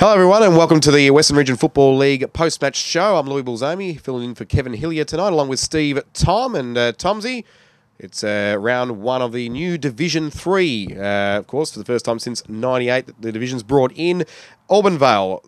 Hello everyone and welcome to the Western Region Football League Post Match Show. I'm Louie Bulzomi, filling in for Kevin Hillier tonight along with Steve Thom and Tomsy. It's round one of the new Division 3, of course, for the first time since '98. The division's brought in. Auburn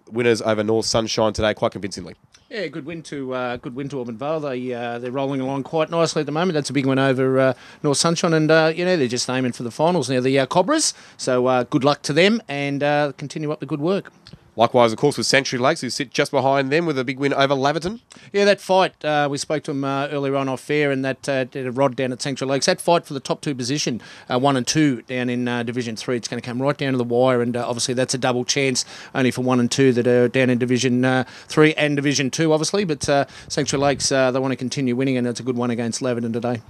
winners over North Sunshine today quite convincingly. Yeah, good win to Auburn Vale. They're rolling along quite nicely at the moment. That's a big win over North Sunshine, and they're just aiming for the finals now. The Cobras. So good luck to them, and continue up the good work. Likewise, of course, with Sanctuary Lakes, who sit just behind them with a big win over Laverton. Yeah, that fight, we spoke to them earlier on off air, and that did a rod down at Sanctuary Lakes. That fight for the top two position, 1 and 2 down in Division 3, it's going to come right down to the wire, and obviously that's a double chance only for 1 and 2 that are down in Division 3 and Division 2, obviously. But Sanctuary Lakes, they want to continue winning, and it's a good one against Laverton today.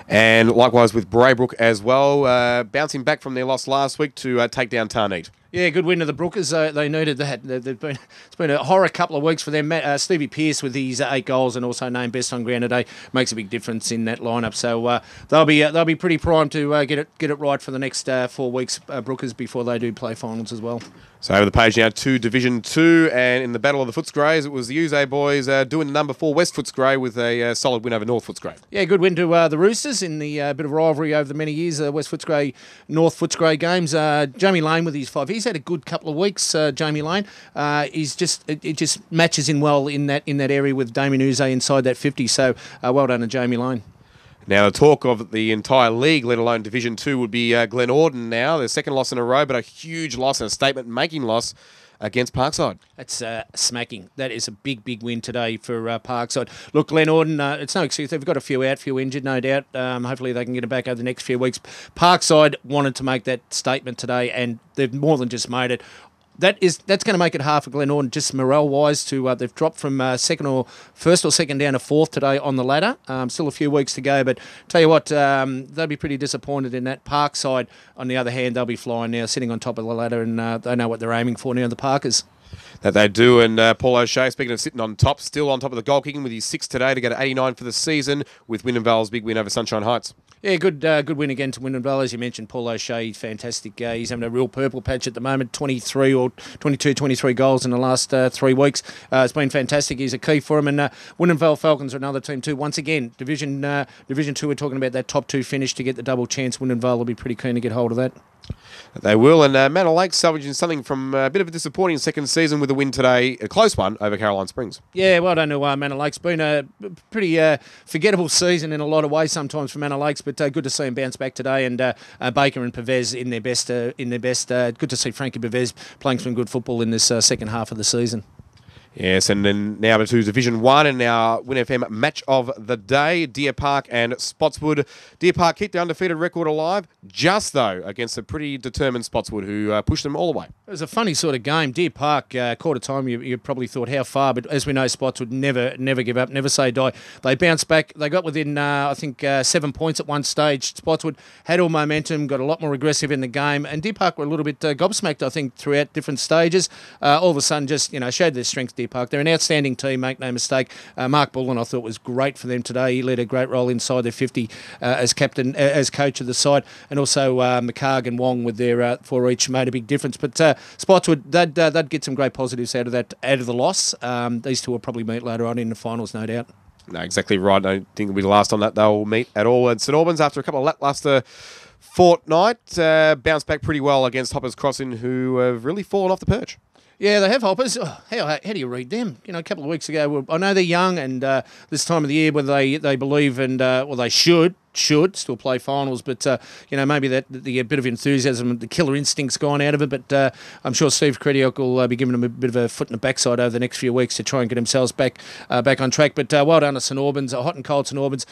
And likewise with Braybrook as well, bouncing back from their loss last week to take down Tarneet. Yeah, good win of the Brookers. They needed that. It's been a horror couple of weeks for them. Stevie Pearce with his 8 goals and also named best on ground today makes a big difference in that lineup. So they'll be pretty primed to get it right for the next 4 weeks, Brookers, before they do play finals as well. So over the page now to Division 2, and in the battle of the Footscrays, it was the Uze boys doing the number 4 West Footscray with a solid win over North Footscray. Yeah, good win to the Roosters in the bit of rivalry over the many years, West Footscray, North Footscray games. Jamie Lane with his 5. He's had a good couple of weeks, Jamie Lane. It just matches in well in that area with Damien Uze inside that 50. So well done to Jamie Lane. Now, the talk of the entire league, let alone Division 2, would be Orden now. Their second loss in a row, but a huge loss and a statement-making loss against Parkside. That's smacking. That is a big, big win today for Parkside. Look, Orden, it's no excuse. They've got a few out, few injured, no doubt. Hopefully they can get it back over the next few weeks. Parkside wanted to make that statement today, and they've more than just made it. That's going to make it hard for Orden, just morale-wise. They've dropped from first or second down to 4th today on the ladder. Still a few weeks to go, but tell you what, they'll be pretty disappointed in that. Parkside, on the other hand, they'll be flying now, sitting on top of the ladder, and they know what they're aiming for now, the Parkers. That they do, and Paulo Shade, speaking of sitting on top, still on top of the goal kicking with his 6 today to go to 89 for the season, with Wyndham Vale's big win over Sunshine Heights. Yeah, good win again to Wyndham Vale. As you mentioned, Paulo Shade, fantastic. He's having a real purple patch at the moment, 23 goals in the last 3 weeks. It's been fantastic. He's a key for him. And Wyndham Vale Falcons are another team too. Once again, Division 2, we're talking about that top 2 finish to get the double chance. Wyndham Vale will be pretty keen to get hold of that. They will, and Manor Lake salvaging something from a bit of a disappointing second season with a win today, a close one over Caroline Springs. Yeah, well done to Manor Lakes. Been a pretty forgettable season in a lot of ways sometimes for Manor Lakes, but good to see them bounce back today. And Baker and Pavez in their best. Good to see Frankie Pavez playing some good football in this second half of the season. Yes, and then now to Division 1 and our Win FM match of the day, Deer Park and Spotswood. Deer Park keep the undefeated record alive, just though against a pretty determined Spotswood who pushed them all the way. It was a funny sort of game. Deer Park, quarter time, you probably thought how far, but as we know, Spotswood never give up, never say die. They bounced back. They got within, 7 points at one stage. Spotswood had all momentum, got a lot more aggressive in the game, and Deer Park were a little bit gobsmacked, I think, throughout different stages. All of a sudden, just showed their strength. Deer Park, they're an outstanding team, make no mistake. Mark Bullen, I thought, was great for them today. He led a great role inside their 50 as captain, as coach of the side, and also McCarg and Wong with their 4 each made a big difference. But Spotswood, they'd get some great positives out of the loss. These two will probably meet later on in the finals, no doubt. No, exactly right. I don't think it'll be the last time that they'll meet at all. And St Albans, after a couple of lacklustre fortnight, bounced back pretty well against Hoppers Crossing, who have really fallen off the perch. Yeah, they have Hoppers. Oh, how do you read them? A couple of weeks ago, I know they're young, and this time of the year, whether they believe and they should still play finals, but maybe that the bit of enthusiasm, the killer instinct's gone out of it. But I'm sure Steve Crediok will be giving them a bit of a foot in the backside over the next few weeks to try and get themselves back on track. But well done to St Albans, hot and cold St Albans.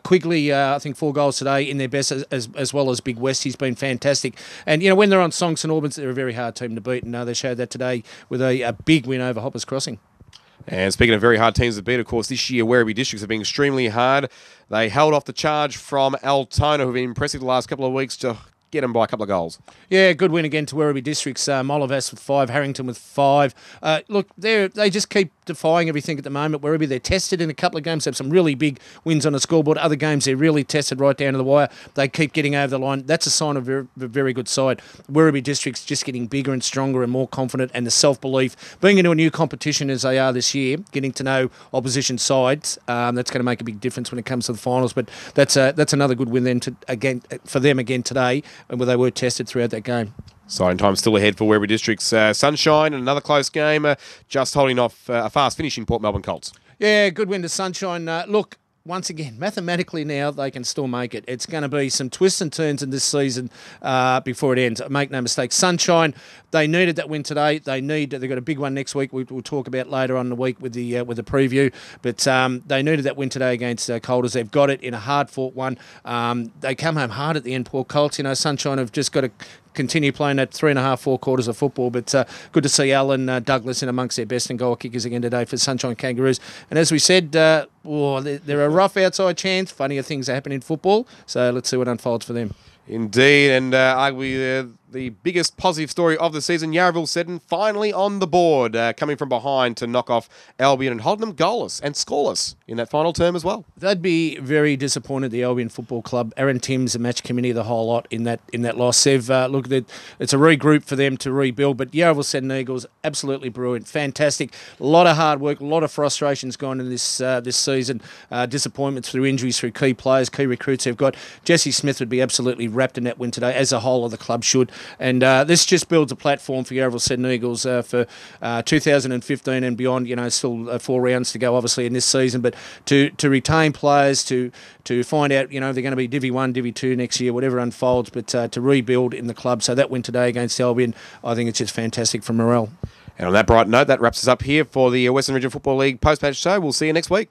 Quigley, I think 4 goals today in their best, as well as Big West. He's been fantastic. And when they're on song, St Albans, they're a very hard team to beat, and they showed that today with a big win over Hoppers Crossing. And speaking of very hard teams to beat, of course, this year Werribee Districts have been extremely hard. They held off the charge from Altona, who have been impressive the last couple of weeks, get them by a couple of goals. Yeah, good win again to Werribee Districts. Molavas with 5, Harrington with 5. Look, they just keep defying everything at the moment. Werribee, they're tested in a couple of games. They have some really big wins on the scoreboard. Other games, they're really tested right down to the wire. They keep getting over the line. That's a sign of a very good side. Werribee Districts just getting bigger and stronger and more confident, and the self-belief. Being into a new competition as they are this year, getting to know opposition sides, that's going to make a big difference when it comes to the finals. But that's another good win then for them again today, where they were tested throughout that game. Exciting time still ahead for Werribee Districts. Sunshine and another close game, just holding off a fast finishing Port Melbourne Colts. Yeah, good win to Sunshine. Look, once again, mathematically now they can still make it. It's going to be some twists and turns in this season before it ends. Make no mistake. Sunshine, they needed that win today. They've got a big one next week. We'll talk about later on in the week with the preview. But they needed that win today against Colders. They've got it in a hard-fought one. They come home hard at the end. Poor Colts. Sunshine have just got to continue playing that 3.5, 4 quarters of football. But good to see Alan Douglas in amongst their best and goal kickers again today for Sunshine Kangaroos. And as we said, they're a rough outside chance. Funnier things happen in football. So let's see what unfolds for them. Indeed, and arguably the biggest positive story of the season, Yarraville Seddon finally on the board, coming from behind to knock off Albion and holding them goalless and scoreless in that final term as well. They'd be very disappointed, the Albion Football Club. Aaron Timms, the match committee, the whole lot in that loss. They've it's a regroup for them to rebuild, but Yarraville Seddon Eagles, absolutely brilliant, fantastic. A lot of hard work, a lot of frustrations gone in this season. Disappointments through injuries, through key players, key recruits they've got. Jesse Smith would be absolutely wrapped in that win today, as a whole of the club should. And this just builds a platform for Yarraville Seddon Eagles for 2015 and beyond. Still 4 rounds to go, obviously, in this season. But to retain players, to find out, if they're going to be Divi 1, Divi 2 next year, whatever unfolds, but to rebuild in the club. So that win today against Albion, I think it's just fantastic for morale. And on that bright note, that wraps us up here for the Western Region Football League Post Match Show. We'll see you next week.